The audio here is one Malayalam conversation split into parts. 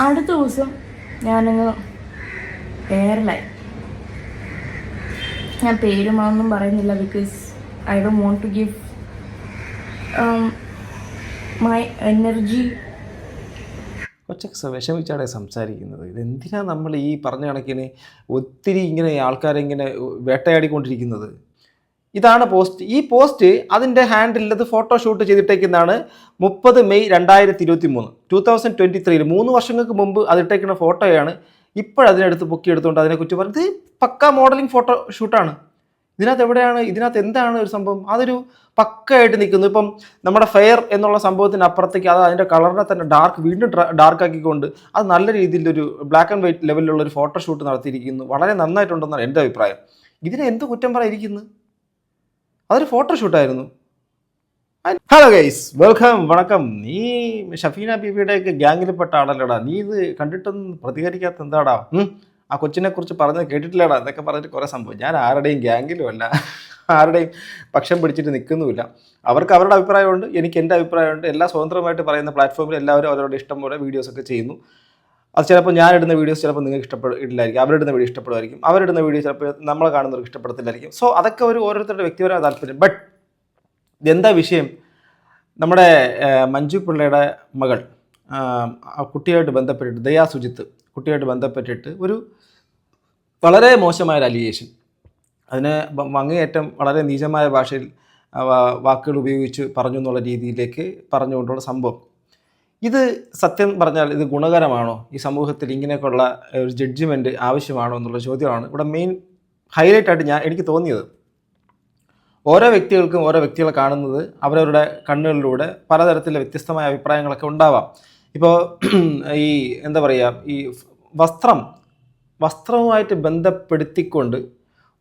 അടുത്ത ദിവസം ഞാനങ്ങ് എയറിലായി. ഞാൻ പേരുമാണെന്നും പറയുന്നില്ല, because I don't want to give my energy. ഒച്ചക്ക് വിഷമിച്ചാടെ സംസാരിക്കുന്നത്. ഇതെന്തിനാ നമ്മൾ ഈ പറഞ്ഞ കണക്കിന് ഒത്തിരി ഇങ്ങനെ ആൾക്കാരെ ഇങ്ങനെ വേട്ടയാടിക്കൊണ്ടിരിക്കുന്നത്? ഇതാണ് പോസ്റ്റ്. ഈ പോസ്റ്റ് അതിൻ്റെ ഹാൻഡിലത് ഫോട്ടോഷൂട്ട് ചെയ്തിട്ടേക്കുന്നതാണ് 30 മെയ് 2023 2023 3 വർഷങ്ങൾക്ക് മുമ്പ് അതിട്ടേക്കുന്ന ഫോട്ടോയാണ്. ഇപ്പോഴതിനെടുത്ത് പൊക്കിയെടുത്തുകൊണ്ട് അതിനെ കുറിച്ച് പറഞ്ഞത് പക്ക മോഡലിംഗ് ഫോട്ടോ ഷൂട്ടാണ്. ഇതിനകത്ത് എന്താണ് ഒരു സംഭവം? അതൊരു പക്കയായിട്ട് നിൽക്കുന്നു. ഇപ്പം നമ്മുടെ ഫെയർ എന്നുള്ള സംഭവത്തിന് അപ്പുറത്തേക്ക് അത് അതിൻ്റെ കളറിനെ തന്നെ വീണ്ടും ഡാർക്ക് ആക്കിക്കൊണ്ട് അത് നല്ല രീതിയിലൊരു ബ്ലാക്ക് ആൻഡ് വൈറ്റ് ലെവലിലുള്ള ഒരു ഫോട്ടോഷൂട്ട് നടത്തിയിരിക്കുന്നു. വളരെ നന്നായിട്ടുണ്ടെന്നാണ് എൻ്റെ അഭിപ്രായം. ഇതിനെ എന്ത് കുറ്റം പറയാതിരിക്കുന്നു? അതൊരു ഫോട്ടോഷൂട്ടായിരുന്നു. ഹലോ ഗൈസ്, വെൽക്കം, വണക്കം. നീ ഷഫീന ബീവിയുടെയൊക്കെ ഗ്യാങ്ങിൽപ്പെട്ട ആളല്ലടാ. നീ ഇത് കണ്ടിട്ടൊന്നും പ്രതികരിക്കാത്ത എന്താടാ? ആ കൊച്ചിനെ കുറിച്ച് പറഞ്ഞത് കേട്ടിട്ടില്ലടാ എന്നൊക്കെ പറഞ്ഞിട്ട് കുറേ സംഭവം. ഞാൻ ആരുടെയും ഗ്യാങ്ങിലും അല്ല, ആരുടെയും പക്ഷം പിടിച്ചിട്ട് നിൽക്കുന്നുമില്ല. അവർക്ക് അവരുടെ അഭിപ്രായമുണ്ട്, എനിക്ക് എൻ്റെ അഭിപ്രായമുണ്ട്. എല്ലാം സ്വതന്ത്രമായിട്ട് പറയുന്ന പ്ലാറ്റ്ഫോമിൽ എല്ലാവരും അവരുടെ ഇഷ്ടം പോലെ വീഡിയോസൊക്കെ ചെയ്യുന്നു. അത് ചിലപ്പോൾ ഞാനിടുന്ന വീഡിയോസ് ചിലപ്പോൾ നിങ്ങൾക്ക് ഇഷ്ടപ്പെടില്ലായിരിക്കും, അവരിടുന്ന വീഡിയോ ഇഷ്ടപ്പെടുമായിരിക്കും, അവരിടുന്ന വീഡിയോ ചിലപ്പോൾ നമ്മളെ കാണുന്നവർക്ക് ഇഷ്ടപ്പെടത്തില്ലായിരിക്കും. സോ അതൊക്കെ ഓരോരുത്തരുടെ വ്യക്തിപരമായ താല്പര്യം. ബട്ട് ഇതെന്താ വിഷയം? നമ്മുടെ മഞ്ജു പിള്ളയുടെ മകൾ കുട്ടിയായിട്ട് ബന്ധപ്പെട്ടിട്ട്, ദയാ സുജിത്ത് കുട്ടിയായിട്ട് ബന്ധപ്പെട്ടിട്ട് ഒരു വളരെ മോശമായൊരു അലിഗേഷൻ, അതിനെ അങ്ങേയറ്റം വളരെ നീചമായ ഭാഷയിൽ വാക്കുകൾ ഉപയോഗിച്ച് പറഞ്ഞു എന്നുള്ള രീതിയിലേക്ക് പറഞ്ഞുകൊണ്ടുള്ള സംഭവം. ഇത് സത്യം പറഞ്ഞാൽ ഇത് ഗുണകരമാണോ? ഈ സമൂഹത്തിൽ ഇങ്ങനെയൊക്കെയുള്ള ഒരു ജഡ്ജിമെൻറ്റ് ആവശ്യമാണോ എന്നുള്ള ചോദ്യമാണ് ഇവിടെ മെയിൻ ഹൈലൈറ്റായിട്ട് എനിക്ക് തോന്നിയത്. ഓരോ വ്യക്തികൾക്കും ഓരോ വ്യക്തികളെ കാണുന്നത് അവരവരുടെ കണ്ണുകളിലൂടെ പലതരത്തിലുള്ള വ്യത്യസ്തമായ അഭിപ്രായങ്ങളൊക്കെ ഉണ്ടാവാം. ഇപ്പോൾ ഈ എന്താ പറയുക, ഈ വസ്ത്രവുമായിട്ട് ബന്ധപ്പെടുത്തിക്കൊണ്ട്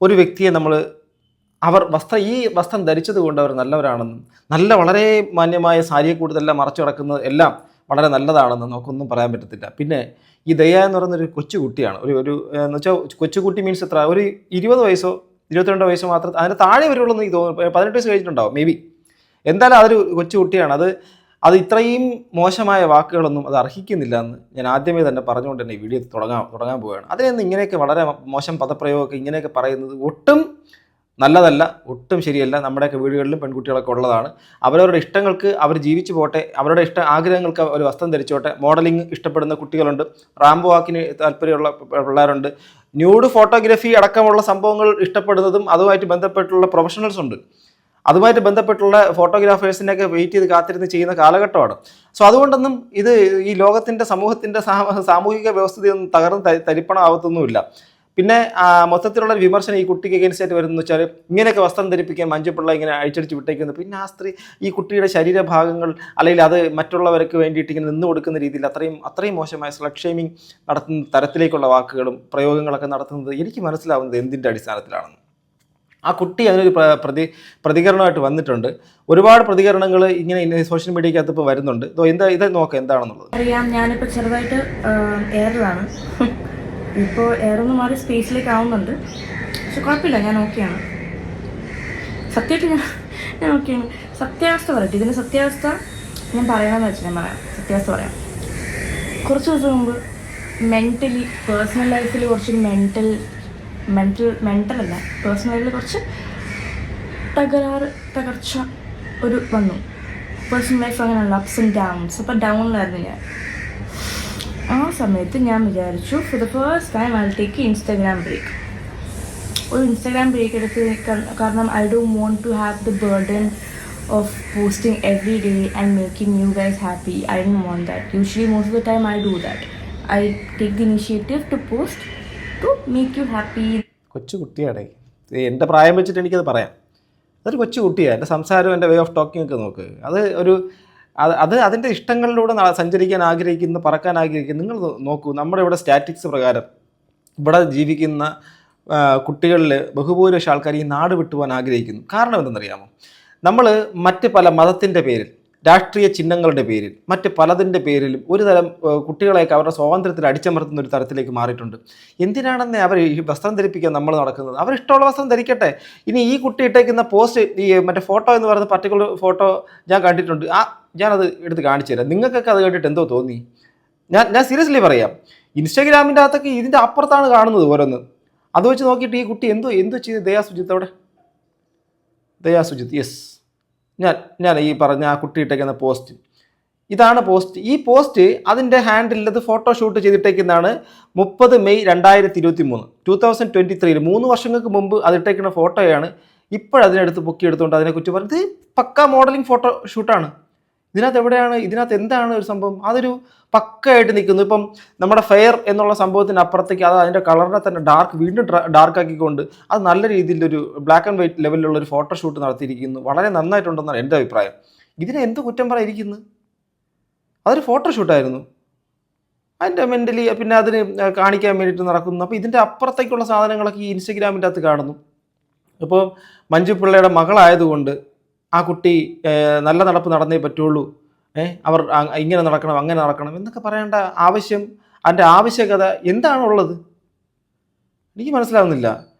ഒരു വ്യക്തിയെ നമ്മൾ ഈ വസ്ത്രം ധരിച്ചത് കൊണ്ട് അവർ നല്ലവരാണെന്നും വളരെ മാന്യമായ സാരിയെ കൂടുതലെല്ലാം മറച്ചു കിടക്കുന്നത് എല്ലാം വളരെ നല്ലതാണെന്നും നമുക്കൊന്നും പറയാൻ പറ്റത്തില്ല. പിന്നെ ഈ ദയ എന്ന് പറയുന്നൊരു കൊച്ചുകുട്ടിയാണ്. ഒരു എന്ന് വെച്ചാൽ കൊച്ചുകുട്ടി മീൻസ് എത്ര, ഒരു 20 വയസ്സോ 22 വയസ്സോ മാത്രം അതിന് താഴെ വരുള്ളൂ എന്ന് എനിക്ക് തോന്നുന്നു. 18 വയസ്സ് കഴിഞ്ഞിട്ടുണ്ടാവും മേ ബി. എന്തായാലും അതൊരു കൊച്ചുകുട്ടിയാണ്. അത് ഇത്രയും മോശമായ വാക്കുകളൊന്നും അത് അർഹിക്കുന്നില്ല എന്ന് ഞാൻ ആദ്യമേ തന്നെ പറഞ്ഞുകൊണ്ട് തന്നെ ഈ വീഡിയോ തുടങ്ങാൻ പോവുകയാണ്. അതിനൊന്നും ഇങ്ങനെയൊക്കെ വളരെ മോശം പദപ്രയോഗമൊക്കെ ഇങ്ങനെയൊക്കെ പറയുന്നത് ഒട്ടും നല്ലതല്ല, ഒട്ടും ശരിയല്ല. നമ്മുടെയൊക്കെ വീടുകളിലും പെൺകുട്ടികളൊക്കെ ഉള്ളതാണ്. അവരവരുടെ ഇഷ്ടങ്ങൾക്ക് അവർ ജീവിച്ചു പോട്ടെ, അവരുടെ ആഗ്രഹങ്ങൾക്ക് ഒരു വസ്ത്രം ധരിച്ചോട്ടെ. മോഡലിംഗ് ഇഷ്ടപ്പെടുന്ന കുട്ടികളുണ്ട്, റാംബോ വാക്കിന് താല്പര്യമുള്ള പിള്ളേരുണ്ട്, ന്യൂഡ് ഫോട്ടോഗ്രാഫി അടക്കമുള്ള സംഭവങ്ങൾ ഇഷ്ടപ്പെടുന്നതും അതുമായിട്ട് ബന്ധപ്പെട്ടുള്ള പ്രൊഫഷണൽസ് ഉണ്ട്. അതുമായിട്ട് ബന്ധപ്പെട്ടുള്ള ഫോട്ടോഗ്രാഫേഴ്സിനെയൊക്കെ വെയിറ്റ് ചെയ്ത് കാത്തിരുന്ന് ചെയ്യുന്ന കാലഘട്ടമാണ്. സോ അതുകൊണ്ടൊന്നും ഇത് ഈ ലോകത്തിൻ്റെ സമൂഹത്തിൻ്റെ സാമൂഹിക വ്യവസ്ഥയൊന്നും തകർന്ന് തരിപ്പണമാവത്തൊന്നുമില്ല. പിന്നെ മൊത്തത്തിലുള്ള വിമർശനം ഈ കുട്ടിക്ക് എഗൻസ്റ്റ് ആയിട്ട് വരുന്നത് വെച്ചാൽ ഇങ്ങനെയൊക്കെ വസ്ത്രം ധരിപ്പിക്കാൻ മഞ്ജുപിള്ള ഇങ്ങനെ അഴിച്ചടിച്ച് വിട്ടേക്കുന്നത്. പിന്നെ ആ സ്ത്രീ ഈ കുട്ടിയുടെ ശരീരഭാഗങ്ങൾ അല്ലെങ്കിൽ അത് മറ്റുള്ളവർക്ക് വേണ്ടിയിട്ട് ഇങ്ങനെ നിന്ന് കൊടുക്കുന്ന രീതിയിൽ അത്രയും മോശമായ സ്ലട്ട് ഷെയ്മിങ് നടത്തുന്ന തരത്തിലേക്കുള്ള വാക്കുകളും പ്രയോഗങ്ങളൊക്കെ നടത്തുന്നത് എനിക്ക് മനസ്സിലാവുന്നത് എന്തിൻ്റെ അടിസ്ഥാനത്തിലാണെന്ന്. ആ കുട്ടി അതിനൊരു പ്രതികരണമായിട്ട് വന്നിട്ടുണ്ട്. ഒരുപാട് പ്രതികരണങ്ങൾ ഇങ്ങനെ സോഷ്യൽ മീഡിയക്കകത്ത് ഇപ്പോൾ വരുന്നുണ്ട്. ഇത് നോക്കാം എന്താണെന്നുള്ളത്. അറിയാം, ഞാനിപ്പോൾ ചെറുതായിട്ട് എയറിലാണ്. ഇപ്പോൾ എയറൊന്ന് മാറി സ്പേസിലേക്ക് ആവുന്നുണ്ട്. പക്ഷെ കുഴപ്പമില്ല, ഞാൻ ഓക്കെയാണ്. സത്യമായിട്ട് ഞാൻ ഓക്കെയാണ്. സത്യാവസ്ഥ പറയട്ടെ. ഇതിൻ്റെ സത്യാവസ്ഥ ഞാൻ പറയണമെന്ന് വെച്ചാൽ ഞാൻ പറയാം. സത്യാവസ്ഥ പറയാം. കുറച്ച് ദിവസം മുമ്പ് മെൻ്റലി പേഴ്സണൽ ലൈഫിൽ കുറച്ച് മെൻ്റലല്ല, പേഴ്സണൽ ലൈഫിൽ കുറച്ച് തകർച്ച വന്നു. പേഴ്സണൽ ലൈഫ് അങ്ങനെയുള്ള അപ്സ് ആൻഡ് ഡൗൺസ്. അപ്പോൾ ഡൗണിലായിരുന്നു ഞാൻ. ആ സമയത്ത് ഞാൻ വിചാരിച്ചു for the first time I will take Instagram break. ഒരു ഇൻസ്റ്റാഗ്രാം ബ്രേക്ക് എടുത്ത്, കാരണം I don't want to have the burden of posting every day and making you guys happy. I don't want that. Usually most of the time I do that. I take the initiative to post to make you happy. കൊച്ചു കുട്ടിയാടേ, എൻ്റെ പ്രായം വെച്ചിട്ട് എനിക്കത് പറയാം. അതൊരു കൊച്ചു കുട്ടിയാണ്. എൻ്റെ സംസാരവും എൻ്റെ വേ ഓഫ് ടോക്കിംഗ് ഒക്കെ നോക്ക്. അത് അതിൻ്റെ ഇഷ്ടങ്ങളിലൂടെ സഞ്ചരിക്കാൻ ആഗ്രഹിക്കുന്ന, പറക്കാൻ ആഗ്രഹിക്കുന്ന നിങ്ങൾ നോക്കൂ. നമ്മുടെ ഇവിടെ സ്റ്റാറ്റിക്സ് പ്രകാരം ഇവിടെ ജീവിക്കുന്ന കുട്ടികളിൽ ബഹുഭൂരിപക്ഷ ആൾക്കാർ ഈ നാട് വിട്ടുപോകാൻ ആഗ്രഹിക്കുന്നു. കാരണം എന്തെന്നറിയാമോ? നമ്മൾ മറ്റ് പല മതത്തിൻ്റെ പേരിൽ, രാഷ്ട്രീയ ചിഹ്നങ്ങളുടെ പേരിൽ, മറ്റ് പലതിൻ്റെ പേരിലും ഒരു തരം കുട്ടികളെയൊക്കെ അവരുടെ സ്വാതന്ത്ര്യത്തിൽ അടിച്ചമർത്തുന്ന ഒരു തരത്തിലേക്ക് മാറിയിട്ടുണ്ട്. എന്തിനാണെന്ന് അവർ ഈ വസ്ത്രം ധരിപ്പിക്കാൻ നമ്മൾ നടക്കുന്നത്? അവരിഷ്ടമുള്ള വസ്ത്രം ധരിക്കട്ടെ. ഇനി ഈ കുട്ടി ഇട്ടേക്കുന്ന പോസ്റ്റ്, ഈ മറ്റേ ഫോട്ടോ എന്ന് പറയുന്ന പർട്ടിക്കുലർ ഫോട്ടോ ഞാൻ കണ്ടിട്ടുണ്ട്. ഞാനത് എടുത്ത് കാണിച്ചു തരാം. നിങ്ങൾക്കൊക്കെ അത് കണ്ടിട്ട് എന്തോ തോന്നി? ഞാൻ സീരിയസ്ലി പറയാം, ഇൻസ്റ്റാഗ്രാമിൻ്റെ അകത്തൊക്കെ ഇതിൻ്റെ അപ്പുറത്താണ് കാണുന്നത് ഓരോന്ന്. അത് വെച്ച് നോക്കിയിട്ട് ഈ കുട്ടി എന്തോ ചെയ്ത് ദയാ സുജിത്ത് അവിടെ, ദയാ സുജിത്ത്, യെസ്, ഞാൻ ഈ പറഞ്ഞ ആ കുട്ടി ഇട്ടേക്കുന്ന പോസ്റ്റ്, ഇതാണ് പോസ്റ്റ്. ഈ പോസ്റ്റ് അതിൻ്റെ ഹാൻഡിൽ അത് ഫോട്ടോഷൂട്ട് ചെയ്തിട്ടേക്കുന്നതാണ് 30 മെയ് 2023, 2023, 3 വർഷങ്ങൾക്ക് മുമ്പ് അതിട്ടേക്കുന്ന ഫോട്ടോയാണ്. ഇപ്പോഴതിനെടുത്ത് പൊക്കിയെടുത്തുകൊണ്ട് അതിനെക്കുറിച്ച് പറഞ്ഞത് പക്ക മോഡലിംഗ് ഫോട്ടോ ഷൂട്ടാണ്. ഇതിനകത്ത് എന്താണ് ഒരു സംഭവം? അതൊരു പക്കയായിട്ട് നിൽക്കുന്നു. ഇപ്പം നമ്മുടെ ഫെയർ എന്നുള്ള സംഭവത്തിന് അപ്പുറത്തേക്ക് അത് അതിൻ്റെ കളറിനെ തന്നെ വീണ്ടും ഡാർക്ക് ആക്കിക്കൊണ്ട് അത് നല്ല രീതിയിലൊരു ബ്ലാക്ക് ആൻഡ് വൈറ്റ് ലെവലിലുള്ള ഒരു ഫോട്ടോഷൂട്ട് നടത്തിയിരിക്കുന്നു. വളരെ നന്നായിട്ടുണ്ടെന്നാണ് എൻ്റെ അഭിപ്രായം. ഇതിനെ എന്ത് കുറ്റം പറയാതിരിക്കുന്നു? അതൊരു ഫോട്ടോഷൂട്ടായിരുന്നു. അതിൻ്റെ മെൻ്റലി പിന്നെ അതിന് കാണിക്കാൻ വേണ്ടിയിട്ട് നടക്കുന്നു. അപ്പോൾ ഇതിൻ്റെ അപ്പുറത്തേക്കുള്ള സാധനങ്ങളൊക്കെ ഈ ഇൻസ്റ്റഗ്രാമിൻ്റെ അകത്ത് കാണുന്നു. ഇപ്പോൾ മഞ്ജു പിള്ളയുടെ മകളായതുകൊണ്ട് ആ കുട്ടി നല്ല നടപ്പ് നടന്നേ പറ്റുള്ളൂ, അവർ ഇങ്ങനെ നടക്കണം അങ്ങനെ നടക്കണം എന്നൊക്കെ പറയേണ്ട ആവശ്യം, അതിൻ്റെ ആവശ്യകത എന്താണുള്ളത്? എനിക്ക് മനസ്സിലാവുന്നില്ല.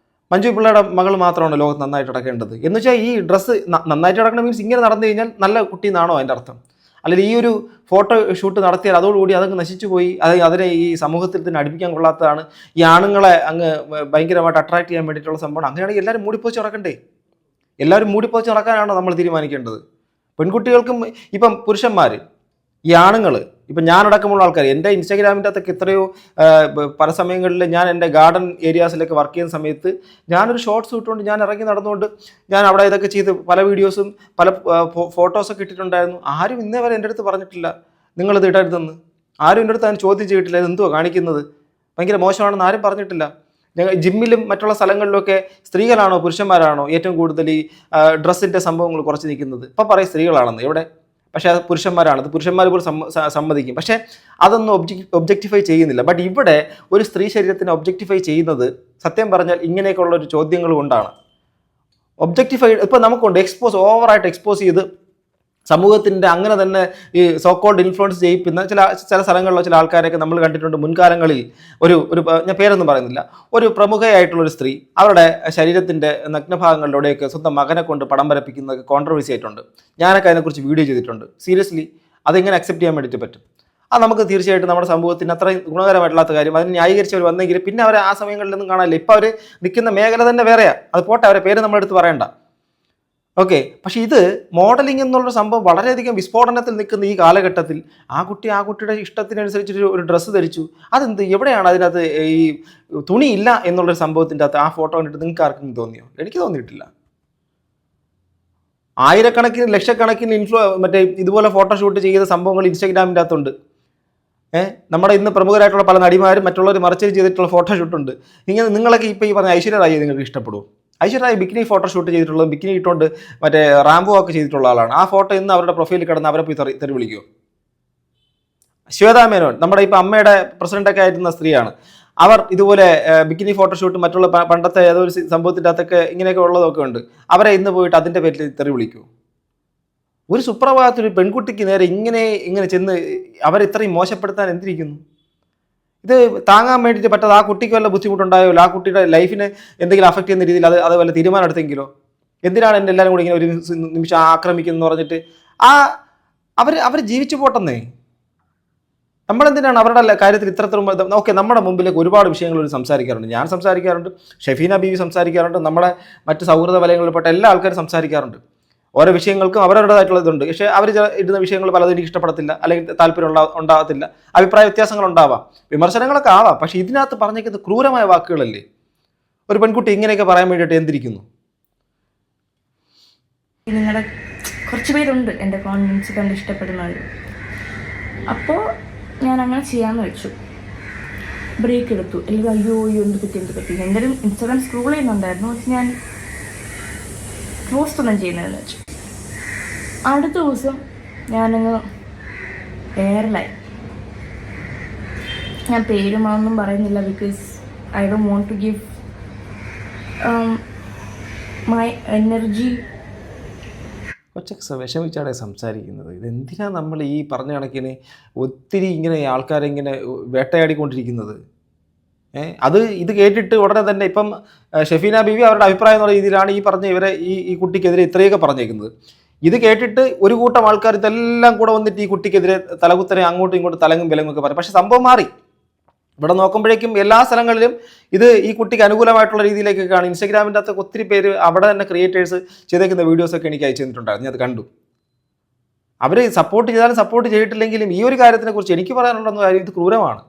മഞ്ജു പിള്ളയുടെ മകൾ മാത്രമാണ് ലോകത്ത് നന്നായിട്ട് നടക്കേണ്ടത് എന്ന് വെച്ചാൽ ഈ ഡ്രസ്സ് നന്നായിട്ട് നടക്കണം മീൻസ് ഇങ്ങനെ നടന്നു കഴിഞ്ഞാൽ നല്ല കുട്ടി എന്നാണോ അതിൻ്റെ അർത്ഥം? അല്ലെങ്കിൽ ഈ ഒരു ഫോട്ടോ ഷൂട്ട് നടത്തിയാൽ അതോടുകൂടി അതങ്ങ് നശിച്ചു പോയി, അതിനെ ഈ സമൂഹത്തിൽ തന്നെ അടുപ്പിക്കാൻ കൊള്ളാത്തതാണ്, ഈ ആണുങ്ങളെ അങ്ങ് ഭയങ്കരമായിട്ട് അട്രാക്ട് ചെയ്യാൻ വേണ്ടിയിട്ടുള്ള സംഭവമാണ്. അങ്ങനെയാണെങ്കിൽ എല്ലാവരും മൂടിപ്പോച്ച് നടക്കണ്ടേ? എല്ലാവരും മൂടിപ്പോച്ച് നടക്കാനാണോ നമ്മൾ തീരുമാനിക്കേണ്ടത്? പെൺകുട്ടികൾക്കും ഇപ്പം പുരുഷന്മാർ, ഈ ആണുങ്ങൾ, ഇപ്പം ഞാനടക്കമുള്ള ആൾക്കാർ, എൻ്റെ ഇൻസ്റ്റാഗ്രാമിൻ്റെ അകത്തൊക്കെ എത്രയോ പല സമയങ്ങളിൽ ഞാൻ എൻ്റെ ഗാർഡൻ ഏരിയാസിലൊക്കെ വർക്ക് ചെയ്യുന്ന സമയത്ത് ഞാനൊരു ഷോർട്ട്സ് ഇട്ടുകൊണ്ട് ഞാൻ ഇറങ്ങി നടന്നുകൊണ്ട് ഞാൻ അവിടെ ഇതൊക്കെ ചെയ്ത് പല വീഡിയോസും പല ഫോട്ടോസൊക്കെ ഇട്ടിട്ടുണ്ടായിരുന്നു. ആരും ഇന്നേ വരെ എൻ്റെ അടുത്ത് പറഞ്ഞിട്ടില്ല നിങ്ങളിത് ഇടരുതെന്ന്. ആരും എൻ്റെ അടുത്ത് ഞാൻ ചോദ്യം ചെയ്തിട്ടില്ല ഇതെന്തുവാ കാണിക്കുന്നത്, ഭയങ്കര മോശമാണെന്ന് ആരും പറഞ്ഞിട്ടില്ല. ഞങ്ങൾ ജിമ്മിലും മറ്റുള്ള സ്ഥലങ്ങളിലൊക്കെ സ്ത്രീകളാണോ പുരുഷന്മാരാണോ ഏറ്റവും കൂടുതൽ ഈ ഡ്രസ്സിൻ്റെ സംഭവങ്ങൾ കുറച്ച് നിൽക്കുന്നത്? ഇപ്പം പറയും സ്ത്രീകളാണെന്ന്, എവിടെ? പക്ഷേ അത് പുരുഷന്മാരാണ്, അത് പുരുഷന്മാർ പോലും സമ്മതിക്കും. പക്ഷേ അതൊന്നും ഒബ്ജക്റ്റിഫൈ ചെയ്യുന്നില്ല. ബട്ട് ഇവിടെ ഒരു സ്ത്രീ ശരീരത്തിനെ ഒബ്ജക്റ്റിഫൈ ചെയ്യുന്നത് സത്യം പറഞ്ഞാൽ ഇങ്ങനെയൊക്കെയുള്ള ഒരു ചോദ്യങ്ങൾ കൊണ്ടാണ്. ഒബ്ജക്റ്റിഫൈ ഇപ്പോൾ നമുക്കുണ്ട്, ഓവറായിട്ട് എക്സ്പോസ് ചെയ്ത് സമൂഹത്തിൻ്റെ അങ്ങനെ തന്നെ ഈ സോക്കോൾഡ് ഇൻഫ്ലുവൻസ് ചെയ്യിപ്പിക്കുന്ന ചില സ്ഥലങ്ങളിലോ ചില ആൾക്കാരെയൊക്കെ നമ്മൾ കണ്ടിട്ടുണ്ട് മുൻകാലങ്ങളിൽ. ഒരു ഞാൻ പേരൊന്നും പറയുന്നില്ല, ഒരു പ്രമുഖയായിട്ടുള്ളൊരു സ്ത്രീ അവരുടെ ശരീരത്തിൻ്റെ നഗ്നഭാഗങ്ങളിലൂടെയൊക്കെ സ്വന്തം മകനെ കൊണ്ട് പടം വരപ്പിക്കുന്നതൊക്കെ കോൺട്രവേഴ്സി ആയിട്ടുണ്ട്. ഞാനൊക്കെ അതിനെക്കുറിച്ച് വീഡിയോ ചെയ്തിട്ടുണ്ട്. സീരിയസ്ലി അതെങ്ങനെ അക്സെപ്റ്റ് ചെയ്യാൻ വേണ്ടിയിട്ട് പറ്റും? അത് നമുക്ക് തീർച്ചയായിട്ടും നമ്മുടെ സമൂഹത്തിന് അത്രയും ഗുണകരമായിട്ടുള്ള കാര്യം. അതിന് ന്യായീകരിച്ചവർ വന്നെങ്കിൽ പിന്നെ അവരെ ആ സമയങ്ങളിലൊന്നും കാണാനില്ല. ഇപ്പോൾ അവർ നിൽക്കുന്ന മേഖല തന്നെ വേറെയാണ്. അത് പോട്ടെ, അവരെ പേര് നമ്മളെടുത്ത് പറയണ്ട. ഓക്കെ, പക്ഷേ ഇത് മോഡലിംഗ് എന്നുള്ള സംഭവം വളരെയധികം വിസ്ഫോടനത്തിൽ നിൽക്കുന്ന ഈ കാലഘട്ടത്തിൽ ആ കുട്ടിയുടെ ഇഷ്ടത്തിനനുസരിച്ച് ഒരു ഡ്രസ്സ് ധരിച്ചു. അതെന്ത്, എവിടെയാണ് അതിനകത്ത് ഈ തുണിയില്ല എന്നുള്ളൊരു സംഭവത്തിൻ്റെ അകത്ത് ആ ഫോട്ടോ കണ്ടിട്ട് നിങ്ങൾക്ക് ആർക്കും തോന്നിയോ? എനിക്ക് തോന്നിയിട്ടില്ല. ആയിരക്കണക്കിന് ലക്ഷക്കണക്കിന് മറ്റേ ഇതുപോലെ ഫോട്ടോഷൂട്ട് ചെയ്ത സംഭവങ്ങൾ ഇൻസ്റ്റാഗ്രാമിൻ്റെ അകത്തുണ്ട്. നമ്മുടെ ഇന്ന് പ്രമുഖരായിട്ടുള്ള പല നടിമാരും മറ്റുള്ളവർ മറച്ചേരി ചെയ്തിട്ടുള്ള ഫോട്ടോഷൂട്ടുണ്ട്. ഇങ്ങനെ നിങ്ങളൊക്കെ ഇപ്പോൾ ഈ പറഞ്ഞ ഐശ്വര്യ റായി നിങ്ങൾക്ക് ഇഷ്ടപ്പെടുമോ? ഐശ്വര്യ റായി ബിക്കിനി ഫോട്ടോഷൂട്ട് ചെയ്തിട്ടുള്ളത്, ബിക്കിനി ഇട്ടുകൊണ്ട് മറ്റേ റാംബോ ഒക്കെ ചെയ്തിട്ടുള്ള ആളാണ്. ആ ഫോട്ടോ ഇന്ന് അവരുടെ പ്രൊഫൈലിൽ കിടന്ന് അവരെ പോയി തെറി വിളിക്കുമോ? ശ്വേതാ മേനോൻ, നമ്മുടെ ഇപ്പോൾ അമ്മയുടെ പ്രസിഡൻ്റൊക്കെ ആയിരുന്ന സ്ത്രീയാണ്. അവർ ഇതുപോലെ ബിക്കിനി ഫോട്ടോഷൂട്ട് മറ്റുള്ള പണ്ടത്തെ ഏതോ ഒരു സംഭവത്തിൻ്റെ അകത്തൊക്കെ ഇങ്ങനെയൊക്കെ ഉള്ളതൊക്കെ ഉണ്ട്. അവരെ ഇന്ന് പോയിട്ട് അതിൻ്റെ പേരിൽ തെറി വിളിക്കുമോ? ഒരു സുപ്രഭാതത്തിൽ ഒരു പെൺകുട്ടിക്ക് നേരെ ഇങ്ങനെ ചെന്ന് അവരെ ഇത്രയും മോശപ്പെടുത്താൻ എന്തിരിക്കുന്നു? ഇത് താങ്ങാൻ വേണ്ടിയിട്ട് പറ്റാതെ ആ കുട്ടിക്ക് വല്ല ബുദ്ധിമുട്ടുണ്ടായോ, ആ കുട്ടിയുടെ ലൈഫിനെ എന്തെങ്കിലും അഫക്റ്റ് ചെയ്യുന്ന രീതിയിൽ അത് വല്ല തീരുമാനം എടുത്തെങ്കിലോ? എന്തിനാണ് എൻ്റെ എല്ലാവരും കൂടി ഇങ്ങനെ ഒരു നിമിഷം ആക്രമിക്കുന്നു പറഞ്ഞിട്ട് അവർ ജീവിച്ചു പോട്ടെന്നേ. നമ്മളെന്തിനാണ് അവരുടെ കാര്യത്തിൽ ഇത്രത്തോളം? ഓക്കെ, നമ്മുടെ മുമ്പിലേക്ക് ഒരുപാട് വിഷയങ്ങൾ സംസാരിക്കാറുണ്ട്. ഞാൻ സംസാരിക്കാറുണ്ട്, ഷെഫീന ബീവി സംസാരിക്കാറുണ്ട്, നമ്മുടെ മറ്റ് സൗഹൃദ വലയങ്ങളിൽപ്പെട്ട എല്ലാ ആൾക്കാരും സംസാരിക്കാറുണ്ട്. ഓരോ വിഷയങ്ങൾക്കും അവരവരുടേതായിട്ടുള്ള ഇതുണ്ട്. പക്ഷേ അവർ ഇടുന്ന വിഷയങ്ങൾ പലതും എനിക്ക് ഇഷ്ടപ്പെടത്തില്ല, അല്ലെങ്കിൽ താല്പര്യം ഉണ്ടാകത്തില്ല, അഭിപ്രായ വ്യത്യാസങ്ങൾ ഉണ്ടാവാം, വിമർശനങ്ങളൊക്കെ ആവാം. പക്ഷേ ഇതിനകത്ത് പറഞ്ഞേക്കുന്നത് ക്രൂരമായ വാക്കുകളല്ലേ? ഒരു പെൺകുട്ടി ഇങ്ങനെയൊക്കെ പറയാൻ വേണ്ടിയിട്ട് എന്തിരിക്കുന്നു? നിങ്ങളുടെ കുറച്ച് പേരുണ്ട് എൻ്റെ കോൺഫിഡൻസ് കണ്ട് ഇഷ്ടപ്പെടുന്നവർ. അപ്പോൾ ഞാൻ അങ്ങനെ ചെയ്യാമെന്ന് വെച്ചു. ബ്രേക്ക് എടുത്തു. അല്ലെങ്കിൽ അയ്യോ എന്ത് പറ്റി എന്തെങ്കിലും ഇൻസ്റ്റാഗ്രാം സ്ക്രോൾ ചെയ്യുന്നുണ്ടായിരുന്നു. പക്ഷെ ഞാൻ പോസ്റ്റ് ഒന്നും ചെയ്യുന്നതെന്ന് വെച്ചു. അടുത്ത ദിവസം ഞാനങ്ങ് എയർലൈൻ, ഞാൻ പേരുമാണെന്നും പറയുന്നില്ല, because I don't want to give my energy. കൊച്ചൊക്കെ വിഷമിച്ചാടെ സംസാരിക്കുന്നത്. ഇതെന്തിനാണ് നമ്മൾ ഈ പറഞ്ഞ കണക്കിന് ഒത്തിരി ഇങ്ങനെ ആൾക്കാരെ ഇങ്ങനെ വേട്ടയാടിക്കൊണ്ടിരിക്കുന്നത്? ഇത് കേട്ടിട്ട് ഉടനെ തന്നെ ഇപ്പം ഷെഫീന ബീവി അവരുടെ അഭിപ്രായം എന്നുള്ള രീതിയിലാണ് ഈ പറഞ്ഞ ഈ കുട്ടിക്കെതിരെ ഇത്രയൊക്കെ പറഞ്ഞേക്കുന്നത്. ഇത് കേട്ടിട്ട് ഒരു കൂട്ടം ആൾക്കാർ ഇതെല്ലാം കൂടെ വന്നിട്ട് ഈ കുട്ടിക്കെതിരെ തലകുത്തനെ അങ്ങോട്ടും ഇങ്ങോട്ടും തലങ്ങും വിലങ്ങും ഒക്കെ പറയും. പക്ഷെ സംഭവം മാറി. ഇവിടെ നോക്കുമ്പോഴേക്കും എല്ലാ സ്ഥലങ്ങളിലും ഇത് ഈ കുട്ടിക്ക് അനുകൂലമായിട്ടുള്ള രീതിയിലേക്കൊക്കെയാണ്. ഇൻസ്റ്റാഗ്രാമിൻ്റെ അകത്ത് ഒത്തിരി പേര് അവിടെ തന്നെ ക്രിയേറ്റേഴ്സ് ചെയ്തേക്കുന്ന വീഡിയോസൊക്കെ എനിക്ക് അയച്ചു തന്നിട്ടുണ്ടായിരുന്നു. ഞാൻ അത് കണ്ടു. അവർ സപ്പോർട്ട് ചെയ്താലും സപ്പോർട്ട് ചെയ്തിട്ടില്ലെങ്കിലും ഈ ഒരു കാര്യത്തിനെ കുറിച്ച് എനിക്ക് പറയാനുള്ളതെന്ന് കാര്യം ഇത് ക്രൂരമാണ്.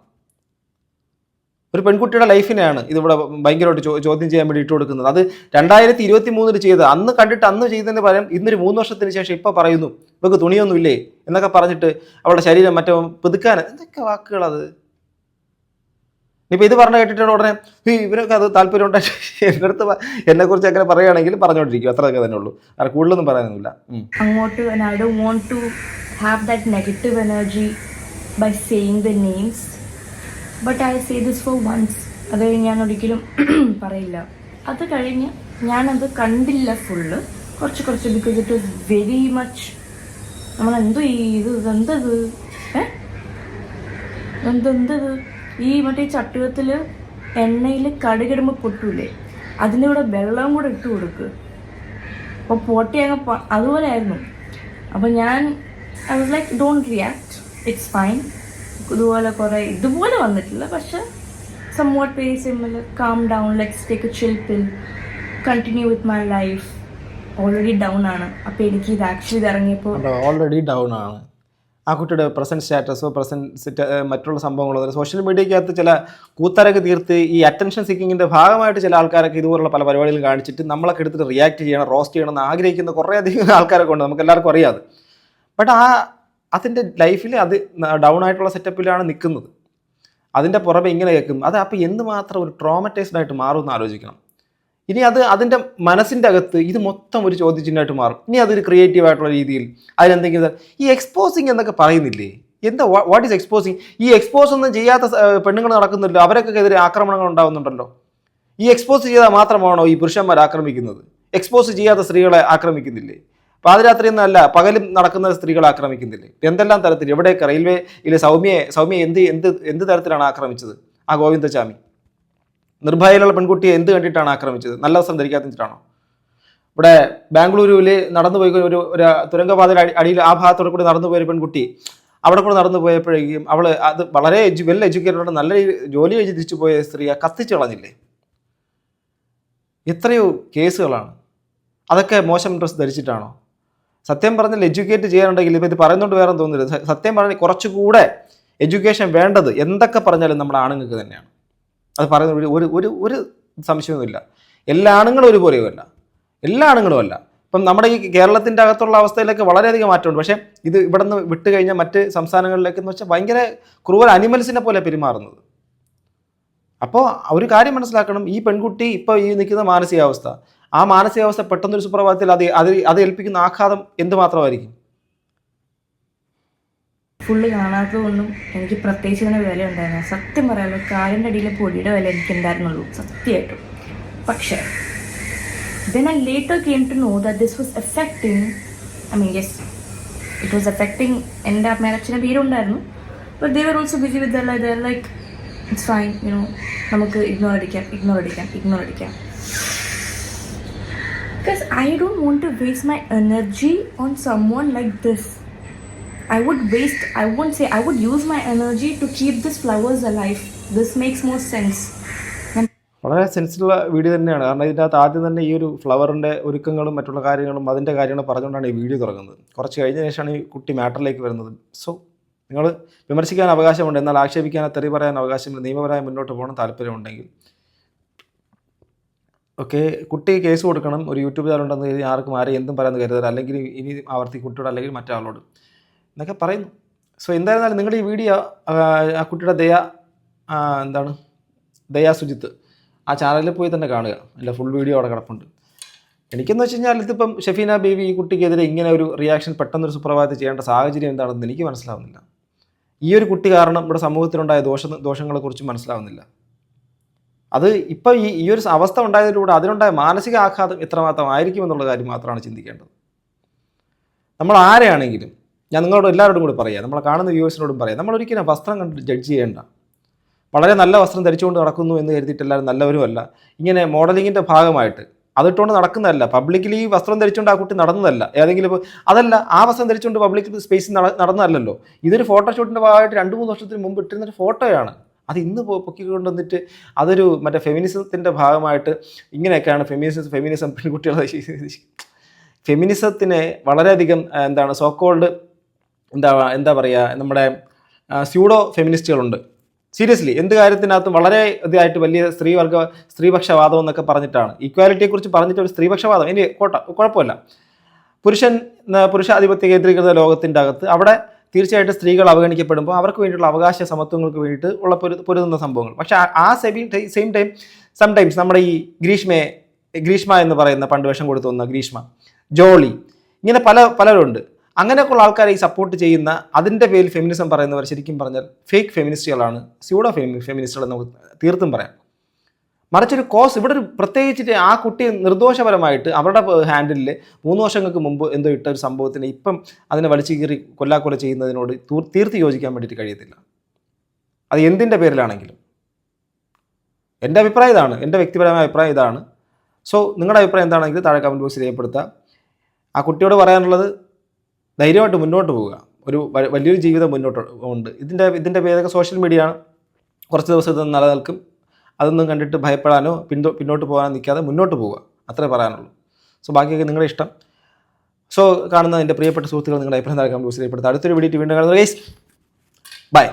ഒരു പെൺകുട്ടിയുടെ ലൈഫിനെയാണ് ഇതിവിടെ ഭയങ്കരമായിട്ട് ചോദ്യം ചെയ്യാൻ വേണ്ടി ഇട്ട് കൊടുക്കുന്നത്. അത് 2023 ചെയ്ത് അന്ന് കണ്ടിട്ട് അന്ന് ചെയ്തതിന് പകരം ഇന്നൊരു 3 വർഷത്തിന് ശേഷം ഇപ്പോൾ പറയുന്നു ഇവർക്ക് തുണിയൊന്നും ഇല്ലേ എന്നൊക്കെ പറഞ്ഞിട്ട് അവളുടെ ശരീരം മറ്റോ പുതുക്കാൻ. എന്തൊക്കെ വാക്കുകളത്. ഇനിയിപ്പോൾ ഇത് പറഞ്ഞു കേട്ടിട്ട് ഉടനെ ഇവരൊക്കെ അത് താല്പര്യം ഉണ്ടായിട്ട് എൻ്റെ അടുത്ത് എന്നെക്കുറിച്ച് അങ്ങനെ പറയുകയാണെങ്കിൽ പറഞ്ഞുകൊണ്ടിരിക്കും. അത്രയൊക്കെ തന്നെ ഉള്ളൂ. അത് കൂടുതലൊന്നും പറയാനൊന്നുമില്ല. അങ്ങോട്ട് I don't want to have that negative energy by saying the names. But I say this for once. അത് ഞാൻ ഒരിക്കലും പറയില്ല. അത് കഴിഞ്ഞ് ഞാനത് കണ്ടില്ല ഫുള്ള്. കുറച്ച് because it was very much. നമ്മളെന്തോ എന്തത് എന്തത് ഈ മറ്റേ ചട്ടുകത്തിൽ എണ്ണയിൽ കടുകിടുമ്പോൾ പൊട്ടൂലേ, അതിൻ്റെ കൂടെ വെള്ളം കൂടെ ഇട്ട് കൊടുക്കുക. അപ്പോൾ പൊട്ടി അങ്ങ് അതുപോലെ ആയിരുന്നു. അപ്പോൾ ഞാൻ I was like don't react, it's fine. ഇതുപോലെ വന്നിട്ടില്ല, പക്ഷെ somewhat very similar. Calm down, let's take A chill pill, continue with my life. Already down ആണ്. അപ്പോൾ എനിക്ക് ഇത് ആക്ച്വലി ഇറങ്ങിയപ്പോൾ ഓൾറെഡി ഡൗൺ ആണ്. ആ കുട്ടിയുടെ പ്രസൻറ്റ് സ്റ്റാറ്റസോ മറ്റുള്ള സംഭവങ്ങളോ സോഷ്യൽ മീഡിയക്കകത്ത് ചില കൂത്തരക്ക് തീർത്ത് ഈ അറ്റൻഷൻ സീക്കിങ്ങിൻ്റെ ഭാഗമായിട്ട് ചില ആൾക്കാരൊക്കെ ഇതുപോലുള്ള പല പരിപാടികൾ കാണിച്ചിട്ട് നമ്മളൊക്കെ എടുത്തിട്ട് റിയാക്ട് ചെയ്യണം, റോസ്റ്റ് ചെയ്യണം എന്ന് ആഗ്രഹിക്കുന്ന കുറേയധികം ആൾക്കാരൊക്കെ ഉണ്ട്. നമുക്ക് എല്ലാവർക്കും അറിയാതെ. ബട്ട് അതിൻ്റെ ലൈഫിൽ അത് ഡൗൺ ആയിട്ടുള്ള സെറ്റപ്പിലാണ് നിൽക്കുന്നത്. അതിൻ്റെ പുറമെ ഇങ്ങനെ കേൾക്കും. അത് അപ്പോൾ എന്തുമാത്രം ഒരു ട്രോമറ്റൈസ്ഡ് ആയിട്ട് മാറുമെന്ന് ആലോചിക്കണം. ഇനി അതിൻ്റെ മനസ്സിൻ്റെ അകത്ത് ഇത് മൊത്തം ഒരു ചോദ്യചിഹ്നമായിട്ട് മാറും. ഇനി അതൊരു ക്രിയേറ്റീവായിട്ടുള്ള രീതിയിൽ അതിലെന്തെങ്കിലും ഈ എക്സ്പോസിങ് എന്നൊക്കെ പറയുന്നില്ലേ, എന്താ വാട്ട് ഈസ് എക്സ്പോസിങ്? ഈ എക്സ്പോസ് ഒന്നും ചെയ്യാത്ത പെണ്ണുങ്ങൾ നടക്കുന്നില്ലല്ലോ, അവരൊക്കെ എതിരെ ആക്രമണങ്ങൾ ഉണ്ടാകുന്നുണ്ടല്ലോ. ഈ എക്സ്പോസ് ചെയ്താൽ മാത്രമാണോ ഈ പുരുഷന്മാർ ആക്രമിക്കുന്നത്? എക്സ്പോസ് ചെയ്യാത്ത സ്ത്രീകളെ ആക്രമിക്കുന്നില്ലേ? പാതിരാത്രിയൊന്നും അല്ല, പകലും നടക്കുന്ന സ്ത്രീകളെ ആക്രമിക്കുന്നില്ലേ? എന്തെല്ലാം തരത്തിൽ? എവിടെയൊക്കെ റെയിൽവേയിലെ സൗമ്യ എന്ത് തരത്തിലാണ് ആക്രമിച്ചത്? ആ ഗോവിന്ദചാമി നിർഭയയിലുള്ള പെൺകുട്ടിയെ എന്ത് കണ്ടിട്ടാണ് ആക്രമിച്ചത്? നല്ല വസ്ത്രം ധരിക്കാത്തിട്ടാണോ? ഇവിടെ ബാംഗ്ലൂരുവിൽ നടന്നു പോയി ഒരു തുരങ്കപാതയുടെ അടിയിൽ ആ ഭാഗത്തോടെ കൂടി നടന്നു പോയൊരു പെൺകുട്ടി അവിടെ കൂടെ നടന്നു പോയപ്പോഴേക്കും അവൾ അത് വളരെ വെൽ എഡ്യൂക്കേറ്റഡ് നല്ല ജോലി കഴിഞ്ഞ് തിരിച്ചു പോയ സ്ത്രീയെ കത്തിച്ചു കളഞ്ഞില്ലേ? എത്രയോ കേസുകളാണ്. അതൊക്കെ മോശം ഡ്രസ്സ് ധരിച്ചിട്ടാണോ? സത്യം പറഞ്ഞാൽ എഡ്യൂക്കേറ്റ് ചെയ്യാനുണ്ടെങ്കിൽ ഇപ്പോൾ ഇത് പറയുന്നതുകൊണ്ട് വേറെ തോന്നുന്നില്ല. സത്യം പറഞ്ഞാൽ കുറച്ചുകൂടെ എഡ്യൂക്കേഷൻ വേണ്ടത് എന്തൊക്കെ പറഞ്ഞാലും നമ്മുടെ ആണുങ്ങൾക്ക് തന്നെയാണ്. അത് പറയുന്ന ഒരു സംശയമൊന്നുമില്ല. എല്ലാ ആണുങ്ങളും ഒരുപോലെയുമല്ല, എല്ലാ ആണുങ്ങളും അല്ല. ഇപ്പം നമ്മുടെ ഈ കേരളത്തിൻ്റെ അകത്തുള്ള അവസ്ഥയിലൊക്കെ വളരെയധികം മാറ്റമുണ്ട്. പക്ഷേ ഇത് ഇവിടെ നിന്ന് വിട്ട് കഴിഞ്ഞാൽ മറ്റ് സംസ്ഥാനങ്ങളിലേക്ക് എന്ന് വെച്ചാൽ ഭയങ്കര ക്രൂവൽ അനിമൽസിനെ പോലെ പെരുമാറുന്നത്. അപ്പോൾ ഒരു കാര്യം മനസ്സിലാക്കണം, ഈ പെൺകുട്ടി ഇപ്പോൾ ഈ നിൽക്കുന്ന മാനസികാവസ്ഥ, ആ മാനസികാവസ്ഥ പെട്ടെന്നൊരു സുപ്രഭാതത്തിൽ അത് ഏൽപ്പിക്കുന്ന ആഘാതം എന്തുമാത്രമായിരിക്കും? ഫുള്ള് കാണാത്തത് കൊണ്ടും എനിക്ക് പ്രത്യേകിച്ച് ഇതിന് വില ഉണ്ടായിരുന്നു. സത്യം പറയാമല്ലോ, കാലിൻ്റെ അടിയിലെ പൊടിയുടെ വില എനിക്ക് ഉണ്ടായിരുന്നുള്ളൂ സത്യമായിട്ടും. പക്ഷേ then I later came to know that this was affecting, yes, it was affecting എൻ്റെ അമ്മയുടെ അച്ഛൻ്റെ പേരുണ്ടായിരുന്നു. but they were also busy with their life. They're like, it's fine, നമുക്ക് ഇഗ്നോർ അടിക്കാം. Because I don't want to waste my energy on someone like this. I would use my energy to keep these flowers alive. This makes more sense. വളരെ സെൻസിറ്റീവ് വീഡിയോ തന്നെയാണ്. കാരണം ഇതിൻ്റെ അകത്ത് ആദ്യം തന്നെ ഈ ഒരു ഫ്ലവറിൻ്റെ ഒരുക്കങ്ങളും മറ്റുള്ള കാര്യങ്ങളും അതിൻ്റെ കാര്യങ്ങളും പറഞ്ഞുകൊണ്ടാണ് ഈ വീഡിയോ തുടങ്ങുന്നത്. കുറച്ച് കഴിഞ്ഞ ശേഷമാണ് ഈ കുട്ടി മാറ്ററിലേക്ക് വരുന്നത്. സോ നിങ്ങൾ വിമർശിക്കാൻ അവകാശമുണ്ട്, എന്നാൽ ആക്ഷേപിക്കാൻ തെറി പറയാൻ അവകാശമില്ല. നിയമപരമായി മുന്നോട്ട് പോകണം താല്പര്യമുണ്ടെങ്കിൽ. ഓക്കെ, കുട്ടി കേസ് കൊടുക്കണം. ഒരു യൂട്യൂബ് ചാനലുണ്ടെന്ന് കരുതി ആർക്കും എന്തും പറയാമെന്ന് കരുതരുത്. അല്ലെങ്കിൽ ഇനി ആവർത്തി കുട്ടിയോട് അല്ലെങ്കിൽ മറ്റാളോട് എന്നൊക്കെ പറയുന്നു. സോ എന്തായിരുന്നാലും നിങ്ങൾ ഈ വീഡിയോ ആ കുട്ടിയുടെ ദയാ സുജിത്ത് ആ ചാനലിൽ പോയി തന്നെ കാണുക. അതിൻ്റെ ഫുൾ വീഡിയോ അവിടെ കിടപ്പുണ്ട്. എനിക്കെന്ന് വെച്ച് കഴിഞ്ഞാൽ ഇതിപ്പം ഷെഫീന ബേബി ഈ കുട്ടിക്കെതിരെ ഇങ്ങനെ ഒരു റിയാക്ഷൻ പെട്ടെന്നൊരു സുപ്രഭാതത്തിൽ ചെയ്യേണ്ട സാഹചര്യം എന്താണെന്ന് എനിക്ക് മനസ്സിലാവുന്നില്ല. ഈ ഒരു കുട്ടി കാരണം ഇവിടെ സമൂഹത്തിലുണ്ടായ ദോഷങ്ങളെക്കുറിച്ച് മനസ്സിലാവുന്നില്ല. അത് ഇപ്പം ഈ ഒരു അവസ്ഥ ഉണ്ടായതിലൂടെ അതിനുണ്ടായ മാനസിക ആഘാതം എത്രമാത്രം ആയിരിക്കും എന്നുള്ള കാര്യം മാത്രമാണ് ചിന്തിക്കേണ്ടത്. നമ്മൾ ആരെയാണെങ്കിലും, ഞാൻ നിങ്ങളോട് എല്ലാവരോടും കൂടി പറയാം, നമ്മളെ കാണുന്ന വ്യൂവേഴ്സിനോടും പറയാം, നമ്മളൊരിക്കലും വസ്ത്രം കണ്ടിട്ട് ജഡ്ജ് ചെയ്യേണ്ട. വളരെ നല്ല വസ്ത്രം ധരിച്ചുകൊണ്ട് നടക്കുന്നു എന്ന് കരുതിയിട്ട് എല്ലാവരും നല്ലവരുമല്ല. ഇങ്ങനെ മോഡലിങ്ങിൻ്റെ ഭാഗമായിട്ട് അതിട്ടുകൊണ്ട് നടക്കുന്നതല്ല, പബ്ലിക്കലി വസ്ത്രം ധരിച്ചുകൊണ്ട് ആ കുട്ടി നടന്നതല്ല. ഏതെങ്കിലും ഇപ്പോൾ അതല്ല, ആ വസ്ത്രം ധരിച്ചുകൊണ്ട് പബ്ലിക് സ്പേസിൽ നടന്നതല്ലല്ലോ. ഇതൊരു ഫോട്ടോഷൂട്ടിൻ്റെ ഭാഗമായിട്ട് 2-3 വർഷത്തിന് മുമ്പ് ഇട്ടിരുന്നൊരു ഫോട്ടോയാണ്. അത് ഇന്ന് പൊക്കിക്കൊണ്ട് വന്നിട്ട് അതൊരു മറ്റേ ഫെമിനിസത്തിൻ്റെ ഭാഗമായിട്ട് ഇങ്ങനെയൊക്കെയാണ് ഫെമിനിസം പെൺകുട്ടികളെ ഫെമിനിസത്തിനെ വളരെയധികം എന്താണ് സോക്കോൾഡ് എന്താ പറയുക, നമ്മുടെ സ്യൂഡോ ഫെമിനിസ്റ്റുകളുണ്ട്. സീരിയസ്ലി എന്ത് കാര്യത്തിനകത്തും വളരെ ഇതായിട്ട് വലിയ സ്ത്രീപക്ഷവാദം എന്നൊക്കെ പറഞ്ഞിട്ടാണ്, ഈക്വാലിറ്റിയെക്കുറിച്ച് പറഞ്ഞിട്ട് ഒരു സ്ത്രീപക്ഷവാദം. ഇനി കുഴപ്പമില്ല, പുരുഷാധിപത്യ കേന്ദ്രീകൃത ലോകത്തിൻ്റെ അകത്ത് അവിടെ തീർച്ചയായിട്ടും സ്ത്രീകൾ അവഗണിക്കപ്പെടുമ്പോൾ അവർക്ക് വേണ്ടിയിട്ടുള്ള അവകാശ സമത്വങ്ങൾക്ക് വേണ്ടിയിട്ട് ഉള്ള പൊരുതുന്ന സംഭവങ്ങൾ. പക്ഷേ ആ സെയിം ടൈം സംടൈംസ് നമ്മുടെ ഈ ഗ്രീഷ്മ എന്ന് പറയുന്ന പണ്ട് വേഷം കൊടുത്തു വന്ന ഗ്രീഷ്മ, ജോളി, ഇങ്ങനെ പലരുണ്ട്. അങ്ങനെയൊക്കെയുള്ള ആൾക്കാരെ ഈ സപ്പോർട്ട് ചെയ്യുന്ന, അതിൻ്റെ പേരിൽ ഫെമിനിസം പറയുന്നവർ ശരിക്കും പറഞ്ഞാൽ ഫേക്ക് ഫെമിനിസ്റ്റുകളാണ്, സ്യൂഡോ ഫെമിനിസ്റ്റുകൾ എന്ന് നമുക്ക് തീർത്തും പറയാം. മറിച്ചൊരു കോസ് ഇവിടെ ഒരു പ്രത്യേകിച്ചിട്ട് ആ കുട്ടി നിർദോഷപരമായിട്ട് അവരുടെ ഹാൻഡിലിൽ 3 വർഷങ്ങൾക്ക് മുമ്പ് എന്തോ ഇട്ട ഒരു സംഭവത്തിന് ഇപ്പം അതിനെ വലിച്ചു കീറി കൊല്ലാക്കൊല ചെയ്യുന്നതിനോട് തീർത്ത് യോജിക്കാൻ വേണ്ടിയിട്ട് കഴിയത്തില്ല. അത് എന്തിൻ്റെ പേരിലാണെങ്കിലും. എൻ്റെ അഭിപ്രായം ഇതാണ്, എൻ്റെ വ്യക്തിപരമായ അഭിപ്രായം ഇതാണ്. സോ നിങ്ങളുടെ അഭിപ്രായം എന്താണെങ്കിലും താഴെ കമൻറ്റ് ബോക്സിൽ രേഖപ്പെടുത്താം. ആ കുട്ടിയോട് പറയാനുള്ളത് ധൈര്യമായിട്ട് മുന്നോട്ട് പോവുക. ഒരു വലിയൊരു ജീവിതം മുന്നോട്ട് ഉണ്ട്. ഇതിൻ്റെ പേരൊക്കെ സോഷ്യൽ മീഡിയ ആണ്, കുറച്ച് ദിവസം ഇത് നിലനിൽക്കും. അതൊന്നും കണ്ടിട്ട് ഭയപ്പെടാനോ പിന്നോട്ട് പോകാനോ നിൽക്കാതെ മുന്നോട്ട് പോവുക, അത്രേ പറയാനുള്ളൂ. സോ ബാക്കിയൊക്കെ നിങ്ങളുടെ ഇഷ്ടം. സോ കാണുന്ന എൻ്റെ പ്രിയപ്പെട്ട സുഹൃത്തുക്കൾ നിങ്ങളുടെ അഭിപ്രായം കമൻറ്റ് ബോക്സിൽ രേഖപ്പെടുത്തുക. അടുത്തൊരു വീഡിയോ വീണ്ടും കാണുന്നത് ഗൈസ്, ബൈ.